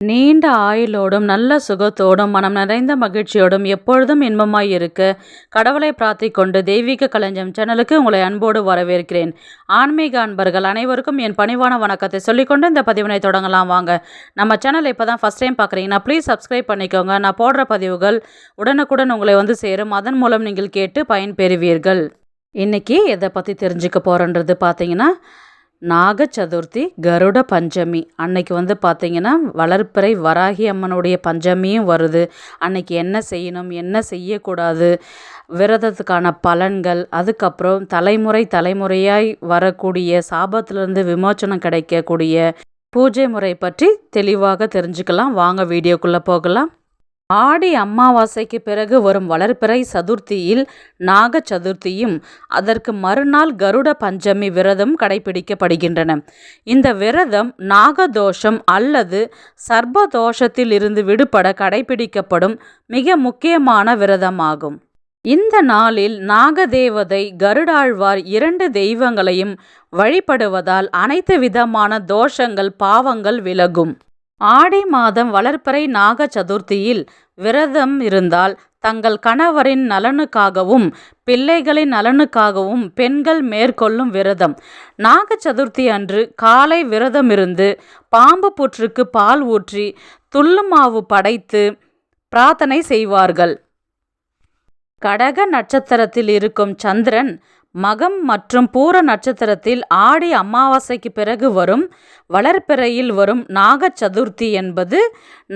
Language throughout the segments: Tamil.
நீண்ட ஆயுளோடும் நல்ல சுகத்தோடும் மனம் நிறைந்த மகிழ்ச்சியோடும் எப்பொழுதும் இன்பமாய் இருக்க கடவுளை பிரார்த்திக்கொண்டு தெய்வீக களஞ்சியம் சேனலுக்கு உங்களை அன்போடு வரவேற்கிறேன். ஆன்மீக அன்பர்கள் அனைவருக்கும் என் பணிவான வணக்கத்தை சொல்லிக்கொண்டு இந்த பதிவினை தொடங்கலாம் வாங்க. நம்ம சேனல் இப்போ தான் ஃபஸ்ட் டைம் பார்க்குறீங்கன்னா ப்ளீஸ் சப்ஸ்கிரைப் பண்ணிக்கோங்க. நான் போடுற பதிவுகள் உடனுக்குடன் உங்களை வந்து சேரும். அதன் மூலம் நீங்கள் கேட்டு பயன்பெறுவீர்கள். இன்றைக்கி எதை பற்றி தெரிஞ்சுக்க போகிறன்றது பார்த்தீங்கன்னா நாக சதுர்த்தி, கருட பஞ்சமி. அன்னைக்கு வந்து பார்த்திங்கன்னா வளர்ப்பிறை வராகி அம்மனுடைய பஞ்சமியும் வருது. அன்னைக்கு என்ன செய்யணும், என்ன செய்யக்கூடாது, விரதத்துக்கான பலன்கள், அதுக்கப்புறம் தலைமுறையாய் வரக்கூடிய சாபத்திலிருந்து விமோச்சனம் கிடைக்கக்கூடிய பூஜை முறை பற்றி தெளிவாக தெரிஞ்சுக்கலாம். வாங்க வீடியோக்குள்ளே போகலாம். ஆடி அமாவாசைக்கு பிறகு வரும் வளர்பிறை சதுர்த்தியில் நாக சதுர்த்தியும் அதற்கு மறுநாள் கருட பஞ்சமி விரதம் கடைபிடிக்கப்படுகின்றன. இந்த விரதம் நாகதோஷம் அல்லது சர்ப்பதோஷத்தில் இருந்து விடுபட கடைபிடிக்கப்படும் மிக முக்கியமான விரதமாகும். இந்த நாளில் நாகதேவதை கருடாழ்வார் 2 தெய்வங்களையும் வழிபடுவதால் அனைத்து விதமான தோஷங்கள் பாவங்கள் விலகும். ஆடி மாதம் வளர்பிறை நாக சதுர்த்தியில் விரதம் இருந்தால் தங்கள் கணவரின் நலனுக்காகவும் பிள்ளைகளின் நலனுக்காகவும் பெண்கள் மேற்கொள்ளும் விரதம். நாக சதுர்த்தி அன்று காலை விரதம் இருந்து பாம்பு புற்றுக்கு பால் ஊற்றி துள்ளுமாவு படைத்து பிரார்த்தனை செய்வார்கள். கடக நட்சத்திரத்தில் இருக்கும் சந்திரன் மகம் மற்றும் பூர நட்சத்திரத்தில் ஆடி அமாவாசைக்கு பிறகு வரும் வளர்பிறையில் வரும் நாக சதுர்த்தி என்பது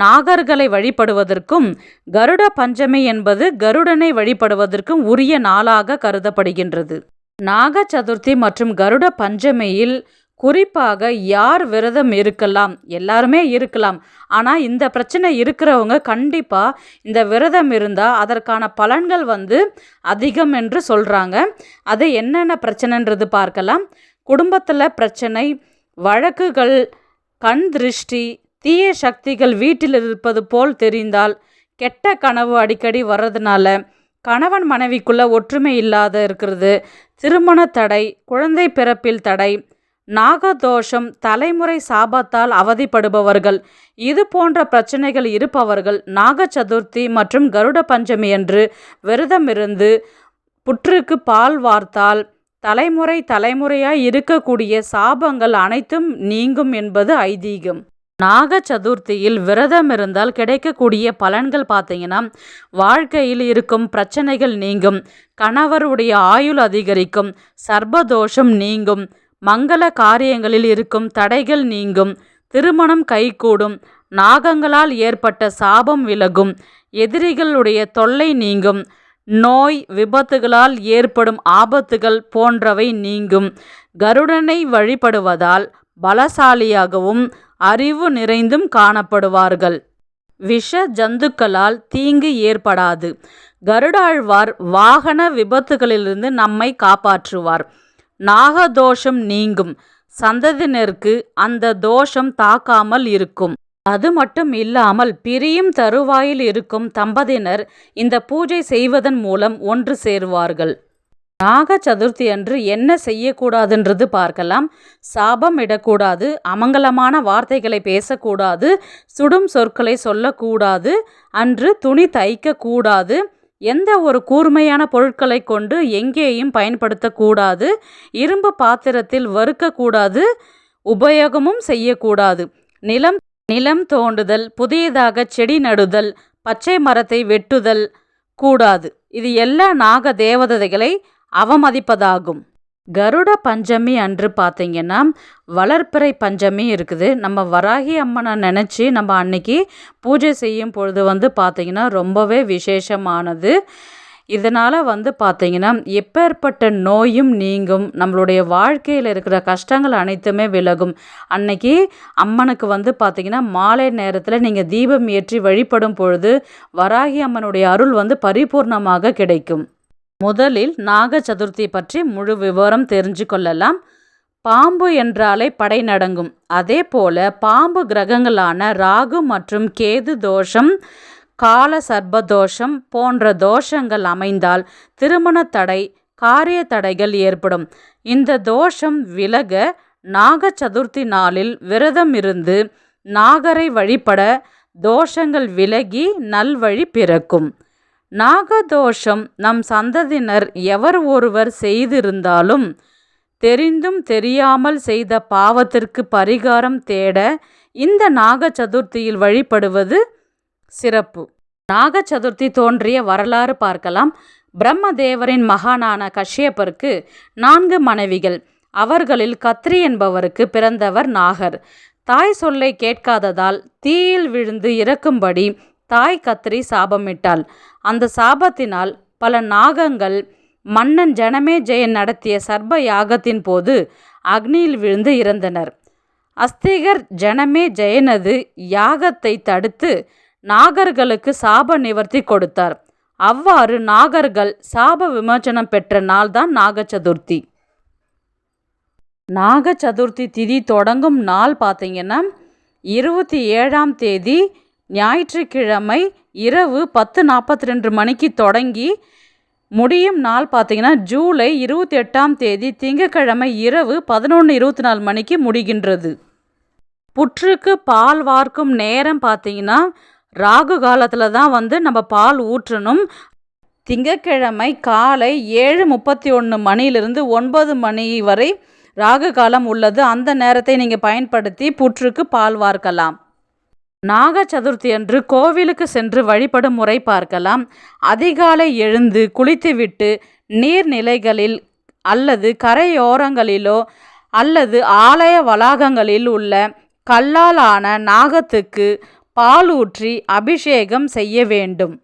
நாகர்களை வழிபடுவதற்கும் கருட பஞ்சமி என்பது கருடனை வழிபடுவதற்கும் உரிய நாளாக கருதப்படுகின்றது. நாக சதுர்த்தி மற்றும் கருட பஞ்சமியில் குறிப்பாக யார் விரதம் இருக்கலாம், எல்லாருமே இருக்கலாம். ஆனால் இந்த பிரச்சனை இருக்கிறவங்க கண்டிப்பாக இந்த விரதம் இருந்தால் அதற்கான பலன்கள் வந்து அதிகம் என்று சொல்கிறாங்க. அது என்னென்ன பிரச்சனைன்றது பார்க்கலாம். குடும்பத்தில் பிரச்சனை, வழக்குகள், கண் திருஷ்டி, தீய சக்திகள் வீட்டில் இருப்பது போல் தெரிந்தால், கெட்ட கனவு அடிக்கடி வர்றதுனால, கணவன் மனைவிக்குள்ள ஒற்றுமை இல்லாத இருக்கிறது, திருமண தடை, குழந்தை பிறப்பில் தடை, நாகதோஷம், தலைமுறை சாபத்தால் அவதிப்படுபவர்கள், இது போன்ற பிரச்சனைகள் இருப்பவர்கள் நாக சதுர்த்தி மற்றும் கருட பஞ்சமி என்று விரதம் இருந்து புற்றுக்கு பால் வார்த்தால் தலைமுறையாய் இருக்கக்கூடிய சாபங்கள் அனைத்தும் நீங்கும் என்பது ஐதீகம். நாக சதுர்த்தியில் விரதம் இருந்தால் கிடைக்கக்கூடிய பலன்கள் பார்த்தீங்கன்னா, வாழ்க்கையில் இருக்கும் பிரச்சனைகள் நீங்கும், கணவருடைய ஆயுள் அதிகரிக்கும், சர்ப்பதோஷம் நீங்கும், மங்கள காரியங்களில் இருக்கும் தடைகள் நீங்கும், திருமணம் கைகூடும், நாகங்களால் ஏற்பட்ட சாபம் விலகும், எதிரிகளுடைய தொல்லை நீங்கும், நோய் விபத்துகளால் ஏற்படும் ஆபத்துகள் போன்றவை நீங்கும். கருடனை வழிபடுவதால் பலசாலியாகவும் அறிவு நிறைந்தும் காணப்படுவார்கள். விஷ ஜந்துக்களால் தீங்கு ஏற்படாது. கருடாழ்வார் வாகன விபத்துகளிலிருந்து நம்மை காப்பாற்றுவார். நாகதோஷம் நீங்கும், சந்ததியினருக்கு அந்த தோஷம் தாக்காமல் இருக்கும். அது மட்டும் இல்லாமல் பிரியும் தருவாயில் இருக்கும் தம்பதியினர் இந்த பூஜை செய்வதன் மூலம் ஒன்று சேருவார்கள். நாக சதுர்த்தி அன்று என்ன செய்யக்கூடாதுன்றது பார்க்கலாம். சாபம் இடக்கூடாது, அமங்கலமான வார்த்தைகளை பேசக்கூடாது, சுடும் சொற்களை சொல்லக்கூடாது, அன்று துணி தைக்கக்கூடாது, எந்த ஒரு கூர்மையான பொருட்களை கொண்டு எங்கேயும் பயன்படுத்தக்கூடாது, இரும்பு பாத்திரத்தில் வறுக்கக்கூடாது, உபயோகமும் செய்யக்கூடாது. நிலம் தோண்டுதல், புதியதாக செடி நடுதல், பச்சை மரத்தை வெட்டுதல் கூடாது. இது எல்லா நாக தேவதைகளை அவமதிப்பதாகும். கருட பஞ்சமி அன்று பார்த்திங்கன்னா வளர்ப்பிறை பஞ்சமி இருக்குது. நம்ம வராகி அம்மனை நினச்சி நம்ம அன்னைக்கு பூஜை செய்யும் பொழுது வந்து பார்த்திங்கன்னா ரொம்பவே விசேஷமானது. இதனால் வந்து பார்த்திங்கன்னா எப்பேற்பட்ட நோயும் நீங்கும், நம்மளுடைய வாழ்க்கையில் இருக்கிற கஷ்டங்கள் அனைத்துமே விலகும். அன்னைக்கு அம்மனுக்கு வந்து பார்த்திங்கன்னா மாலை நேரத்தில் நீங்கள் தீபம் ஏற்றி வழிபடும் பொழுது வராகி அம்மனுடைய அருள் வந்து பரிபூர்ணமாக கிடைக்கும். முதலில் நாக சதுர்த்தி பற்றி முழு விவரம் தெரிஞ்சு கொள்ளலாம். பாம்பு என்றாலே படை நடுங்கும். அதே போல பாம்பு கிரகங்களான ராகு மற்றும் கேது தோஷம், கால சர்ப்பதோஷம் போன்ற தோஷங்கள் அமைந்தால் திருமண தடை, காரிய தடைகள் ஏற்படும். இந்த தோஷம் விலக நாக சதுர்த்தி நாளில் விரதம் இருந்து நாகரை வழிபட தோஷங்கள் விலகி நல்வழி பிறக்கும். நாகதோஷம் நம் சந்ததியினர் எவர் ஒருவர் செய்திருந்தாலும் தெரிந்தும் தெரியாமல் செய்த பாவத்திற்கு பரிகாரம் தேட இந்த நாக சதுர்த்தியில் வழிபடுவது சிறப்பு. நாக சதுர்த்தி தோன்றிய வரலாறு பார்க்கலாம். பிரம்மதேவரின் மகானான கஷ்யப்பருக்கு 4 மனைவிகள். அவர்களில் கத்ரி என்பவருக்கு பிறந்தவர் நாகர். தாய் சொல்லை கேட்காததால் தீயில் விழுந்து இறக்கும்படி தாய் கத்ரி சாபமிட்டாள். அந்த சாபத்தினால் பல நாகங்கள் மன்னன் ஜனமேஜயன் நடத்திய சர்ப்ப யாகத்தின் போது அக்னியில் விழுந்து இறந்தனர். அஸ்திகர் ஜனமேஜயனது யாகத்தை தடுத்து நாகர்களுக்கு சாப நிவர்த்தி கொடுத்தார். அவ்வாறு நாகர்கள் சாப விமோசனம் பெற்ற நாள்தான் நாக சதுர்த்தி. நாக சதுர்த்தி திதி தொடங்கும் நாள் பார்த்தீங்கன்னா 27ஆம் தேதி ஞாயிற்றுக்கிழமை இரவு 10:42 மணிக்கு தொடங்கி முடியும் நாள் பார்த்தீங்கன்னா ஜூலை 28ஆம் தேதி திங்கட்கிழமை இரவு 11:24 மணிக்கு முடிகின்றது. புற்றுக்கு பால் வார்க்கும் நேரம் பார்த்தீங்கன்னா ராகு காலத்தில் தான் நம்ம பால் ஊற்றணும். திங்கட்கிழமை காலை 7:31 மணியிலிருந்து 9 மணி வரை ராகு காலம் உள்ளது. அந்த நேரத்தை நீங்கள் பயன்படுத்தி புற்றுக்கு பால் வார்க்கலாம். நாக சதுர்த்தி அன்று கோவிலுக்கு சென்று வழிபடும் முறை பார்க்கலாம். அதிகாலை எழுந்து குளித்துவிட்டு நீர்நிலைகளில் அல்லது கரையோரங்களிலோ அல்லது ஆலய வளாகங்களில் உள்ள கல்லாலான நாகத்துக்கு பால் ஊற்றி அபிஷேகம் செய்ய வேண்டும்.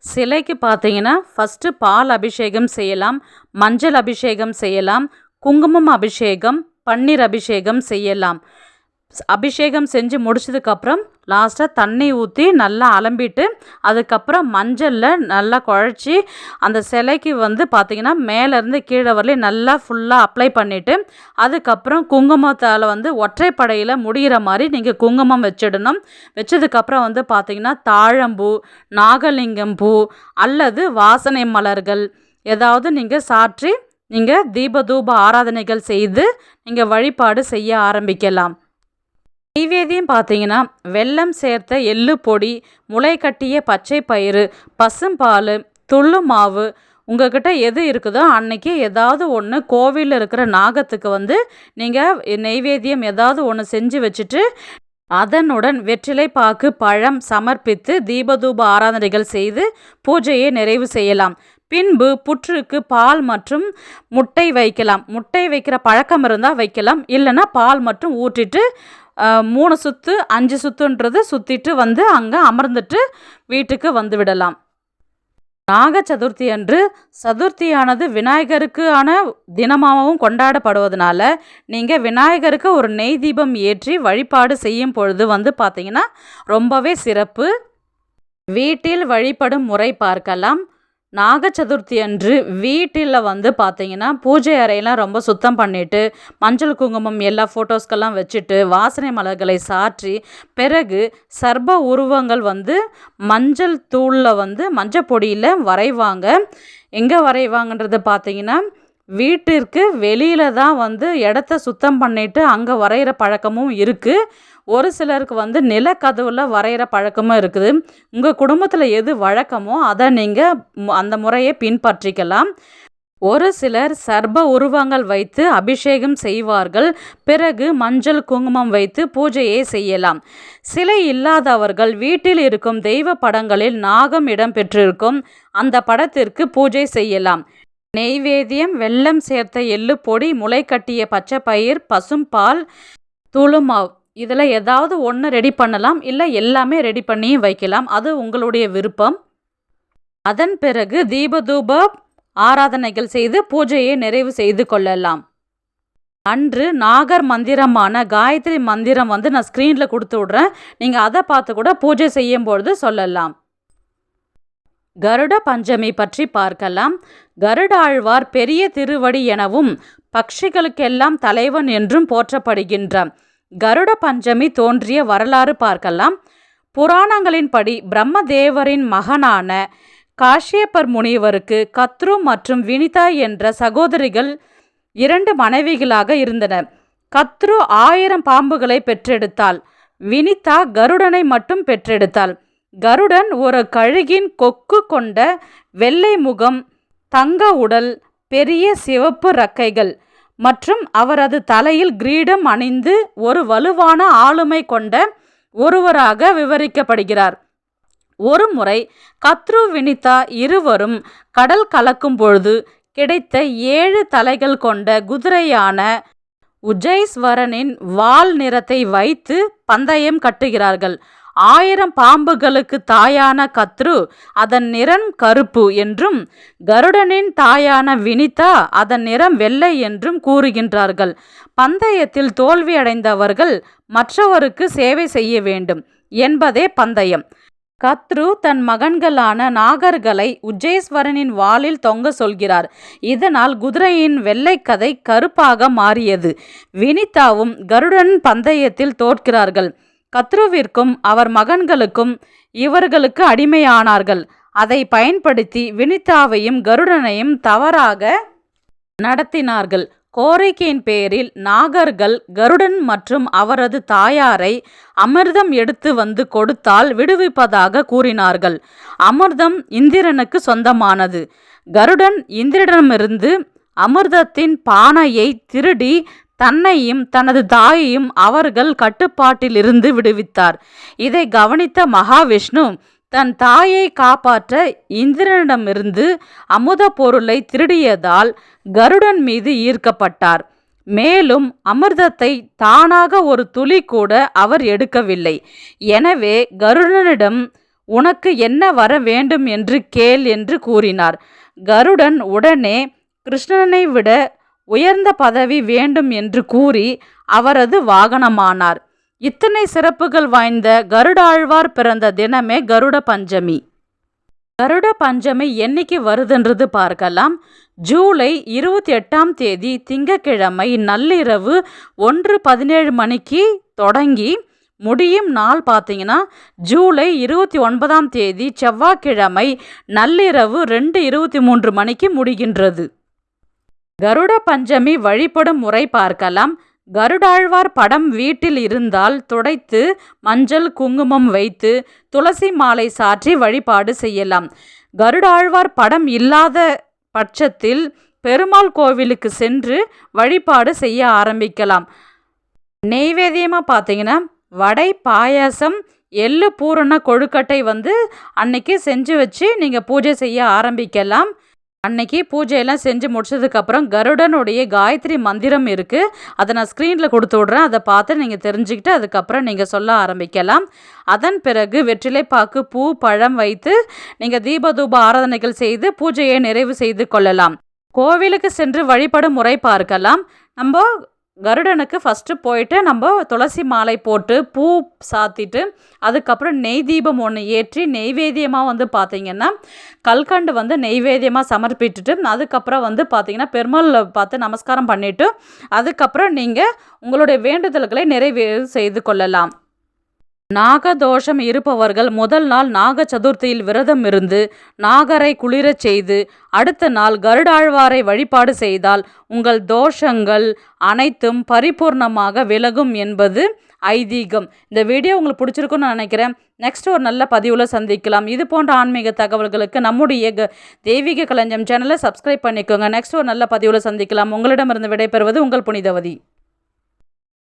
சிலைக்கு பார்த்தீங்கன்னா ஃபஸ்ட்டு பால் அபிஷேகம் செய்யலாம், மஞ்சள் அபிஷேகம் செய்யலாம், குங்குமம் அபிஷேகம், பன்னீர் அபிஷேகம் செய்யலாம். அபிஷேகம் செஞ்சு முடிச்சதுக்கப்புறம் லாஸ்ட்டாக தண்ணி ஊற்றி நல்லா அலம்பிட்டு அதுக்கப்புறம் மஞ்சளில் நல்லா குழச்சி அந்த சிலைக்கு பார்த்திங்கன்னா மேலேருந்து கீழே வரலையும் நல்லா ஃபுல்லாக அப்ளை பண்ணிவிட்டு அதுக்கப்புறம் குங்குமத்தால் ஒற்றைப்படையில் முடிகிற மாதிரி நீங்கள் குங்குமம் வச்சிடணும். வச்சதுக்கப்புறம் பார்த்திங்கன்னா தாழம்பூ, நாகலிங்கம் பூ அல்லது வாசனை மலர்கள் ஏதாவது நீங்கள் சாற்றி நீங்கள் தீபதூப ஆராதனைகள் செய்து நீங்கள் வழிபாடு செய்ய ஆரம்பிக்கலாம். நைவேத்தியம் பார்த்தீங்கன்னா வெல்லம் சேர்த்த எள்ளு பொடி, முளை கட்டிய பச்சை பயிறு, பசும்பால், துள்ளு மாவு உங்ககிட்ட எது இருக்குதோ அன்னைக்கு ஏதாவது ஒன்று கோவிலில் இருக்கிற நாகத்துக்கு நீங்கள் நைவேத்தியம் ஏதாவது ஒன்று செஞ்சு வச்சுட்டு அதனுடன் வெற்றிலை பாக்கு பழம் சமர்ப்பித்து தீபதூப ஆராதனைகள் செய்து பூஜையை நிறைவு செய்யலாம். பின்பு புற்றுக்கு பால் மற்றும் முட்டை வைக்கலாம். முட்டை வைக்கிற பழக்கம் இருந்தால் வைக்கலாம், இல்லைன்னா பால் மற்றும் ஊற்றிட்டு 3 சுற்று 5 சுற்றுன்றது சுற்றிட்டு அங்கே அமர்ந்துட்டு வீட்டுக்கு விடலாம். நாக சதுர்த்தி அன்று சதுர்த்தியானது விநாயகருக்கான தினமாகவும் கொண்டாடப்படுவதனால நீங்கள் விநாயகருக்கு ஒரு நெய் தீபம் ஏற்றி வழிபாடு செய்யும் பொழுது பார்த்தீங்கன்னா ரொம்பவே சிறப்பு. வீட்டில் வழிபடும் முறை பார்க்கலாம். நாக சதுர்த்தி அன்று வீட்டில் பார்த்தீங்கன்னா பூஜை அறையெல்லாம் ரொம்ப சுத்தம் பண்ணிவிட்டு மஞ்சள் குங்குமம் எல்லா ஃபோட்டோஸ்க்கெல்லாம் வச்சுட்டு வாசனை மலர்களை சாற்றி பிறகு சர்ப்ப உருவங்கள் மஞ்சள் தூளில் மஞ்சள் பொடியில் வரைவாங்க. எங்கே வரைவாங்கன்றது பார்த்தீங்கன்னா வீட்டிற்கு வெளியில் தான் இடத்த சுத்தம் பண்ணிவிட்டு அங்கே வரைகிற பழக்கமும் இருக்குது. ஒரு சிலருக்கு நிலக்கதவுல வரைகிற பழக்கமும் இருக்குது. உங்கள் குடும்பத்தில் எது வழக்கமோ அதை நீங்கள் அந்த முறையை பின்பற்றிக்கலாம். ஒரு சிலர் சர்ப்ப உருவங்கள் வைத்து அபிஷேகம் செய்வார்கள். பிறகு மஞ்சள் குங்குமம் வைத்து பூஜையை செய்யலாம். சிலை இல்லாதவர்கள் வீட்டில் இருக்கும் தெய்வ படங்களில் நாகம் இடம்பெற்றிருக்கும் அந்த படத்திற்கு பூஜை செய்யலாம். நெய்வேத்தியம் வெல்லம் சேர்த்த எள்ளு பொடி, முளை கட்டிய பச்சை பயிர், பசும்பால், துளுமாவு இதில் ஏதாவது ஒன்று ரெடி பண்ணலாம், இல்லை எல்லாமே ரெடி பண்ணி வைக்கலாம். அது உங்களுடைய விருப்பம். அதன் பிறகு தீபதூப ஆராதனைகள் செய்து பூஜையை நிறைவு செய்து கொள்ளலாம். அன்று நாகர் மந்திரமான காயத்ரி மந்திரம் நான் ஸ்க்ரீனில் கொடுத்து விட்றேன். நீங்கள் அதை பார்த்து கூட பூஜை செய்யும்பொழுது சொல்லலாம். கருட பஞ்சமி பற்றி பார்க்கலாம். கருடாழ்வார் பெரிய திருவடி எனவும் பட்சிகளுக்கெல்லாம் தலைவன் என்றும் போற்றப்படுகின்றான். கருட பஞ்சமி தோன்றிய வரலாறு பார்க்கலாம். புராணங்களின்படி பிரம்மதேவரின் மகனான காஷ்யபர் முனிவருக்கு கத்ரு மற்றும் வினிதா என்ற சகோதரிகள் 2 மனைவிகளாக இருந்தனர். கத்ரு 1000 பாம்புகளை பெற்றெடுத்தாள். வினிதா கருடனை மட்டும் பெற்றெடுத்தாள். கருடன் ஒரு கழுகின் கொக்கு கொண்ட வெள்ளை முகம், தங்க உடல், பெரிய சிவப்பு இறக்கைகள் மற்றும் அவரது தலையில் கிரீடம் அணிந்து ஒரு வலுவான ஆளுமை கொண்ட ஒருவராக விவரிக்கப்படுகிறார். ஒரு முறை கத்ரு வினிதா இருவரும் கடல் கலக்கும் பொழுது கிடைத்த 7 தலைகள் கொண்ட குதிரையான உஜைஸ்வரனின் வால் நிறத்தை வைத்து பந்தயம் கட்டுகிறார்கள். 1000 பாம்புகளுக்கு தாயான கத்ரு அதன் நிறம் கருப்பு என்றும், கருடனின் தாயான வினிதா அதன் நிறம் வெள்ளை என்றும் கூறுகின்றார்கள். பந்தயத்தில் தோல்வியடைந்தவர்கள் மற்றவருக்கு சேவை செய்ய வேண்டும் என்பதே பந்தயம். கத்ரு தன் மகன்களான நாகர்களை உஜ்ஜேஸ்வரனின் வாலில் தொங்க சொல்கிறார். இதனால் குதிரையின் வெள்ளைக்கதை கருப்பாக மாறியது. வினிதாவும் கருடன் பந்தயத்தில் தோற்கிறார்கள். கத்ருவிற்கும் அவர் மகன்களுக்கும் இவர்களுக்கு அடிமையானார்கள். அதை பயன்படுத்தி வினிதாவையும் கருடனையும் தவறாக நடத்தினார்கள். கோரிக்கையின் பேரில் நாகர்கள் கருடன் மற்றும் அவரது தாயாரை அமிர்தம் எடுத்து வந்து கொடுத்தால் விடுவிப்பதாக கூறினார்கள். அமிர்தம் இந்திரனுக்கு சொந்தமானது. கருடன் இந்திரனிடமிருந்து அமிர்தத்தின் பானையை திருடி தன்னையும் தனது தாயையும் அவர்கள் கட்டுப்பாட்டிலிருந்து விடுவித்தார். இதை கவனித்த மகாவிஷ்ணு தன் தாயை காப்பாற்ற இந்திரனிடமிருந்து அமுத பொருளை திருடியதால் கருடன் மீது ஈர்க்கப்பட்டார். மேலும் அமிர்தத்தை தானாக ஒரு துளி கூட அவர் எடுக்கவில்லை. எனவே கருடனிடம் உனக்கு என்ன வர வேண்டும் என்று கேள் என்று கூறினார். கருடன் உடனே கிருஷ்ணனை விட உயர்ந்த பதவி வேண்டும் என்று கூறி அவரது வாகனமானார். இத்தனை சிறப்புகள் வாய்ந்த கருடாழ்வார் பிறந்த தினமே கருட பஞ்சமி. கருட பஞ்சமி என்னைக்கு வருதுன்றது பார்க்கலாம். ஜூலை 28ஆம் தேதி திங்கட்கிழமை நள்ளிரவு 1:17 மணிக்கு தொடங்கி முடியும் நாள் பார்த்தீங்கன்னா ஜூலை 29ஆம் தேதி செவ்வாய்க்கிழமை நள்ளிரவு 2:23 மணிக்கு முடிகின்றது. கருட பஞ்சமி வழிபடும் முறை பார்க்கலாம். கருடாழ்வார் படம் வீட்டில் இருந்தால் துடைத்து மஞ்சள் குங்குமம் வைத்து துளசி மாலை சாற்றி வழிபாடு செய்யலாம். கருடாழ்வார் படம் இல்லாத பட்சத்தில் பெருமாள் கோவிலுக்கு சென்று வழிபாடு செய்ய ஆரம்பிக்கலாம். நெய்வேத்தியமாக பார்த்தீங்கன்னா வடை, பாயாசம், எள்ளு பூரண கொழுக்கட்டை அன்னைக்கு செஞ்சு வச்சு நீங்கள் பூஜை செய்ய ஆரம்பிக்கலாம். அன்னைக்கு பூஜையெல்லாம் செஞ்சு முடிச்சதுக்கப்புறம் கருடனுடைய காயத்ரி மந்திரம் இருக்குது. அதை நான் ஸ்க்ரீனில் கொடுத்து விட்றேன். அதை பார்த்து நீங்கள் தெரிஞ்சுக்கிட்டு அதுக்கப்புறம் நீங்கள் சொல்ல ஆரம்பிக்கலாம். அதன் பிறகு வெற்றிலை பாக்கு, பூ, பழம் வைத்து நீங்கள் தீபதூப ஆராதனைகள் செய்து பூஜையை நிறைவு செய்து கொள்ளலாம். கோவிலுக்கு சென்று வழிபடும் முறை பார்க்கலாம். நம்ம கருடனுக்கு ஃபஸ்ட்டு போயிட்டு நம்ம துளசி மாலை போட்டு பூ சாத்திட்டு அதுக்கப்புறம் நெய் தீபம் ஒன்று ஏற்றி நெய்வேத்தியமாக பார்த்திங்கன்னா கல்கண்டு நெய்வேத்தியமாக சமர்ப்பிட்டுட்டு அதுக்கப்புறம் பார்த்திங்கன்னா பெருமாள் பார்த்து நமஸ்காரம் பண்ணிவிட்டு அதுக்கப்புறம் நீங்கள் உங்களுடைய வேண்டுதல்களை நிறைவேறு செய்து கொள்ளலாம். நாகதோஷம் இருப்பவர்கள் முதல் நாள் நாக சதுர்த்தியில் விரதம் இருந்து நாகரை குளிரச் செய்து அடுத்த நாள் கருடாழ்வாரை வழிபாடு செய்தால் உங்கள் தோஷங்கள் அனைத்தும் பரிபூர்ணமாக விலகும் என்பது ஐதீகம். இந்த வீடியோ உங்களுக்கு பிடிச்சிருக்குன்னு நினைக்கிறேன். நெக்ஸ்ட் ஒரு நல்ல பதிவில் சந்திக்கலாம். இது போன்ற ஆன்மீக தகவல்களுக்கு நம்முடைய தெய்வீக களஞ்சியம் சேனலை சப்ஸ்கிரைப் பண்ணிக்கோங்க. நெக்ஸ்ட் ஒரு நல்ல பதிவில் சந்திக்கலாம். உங்களிடமிருந்து விடைபெறுவது உங்கள் புனிதவதி.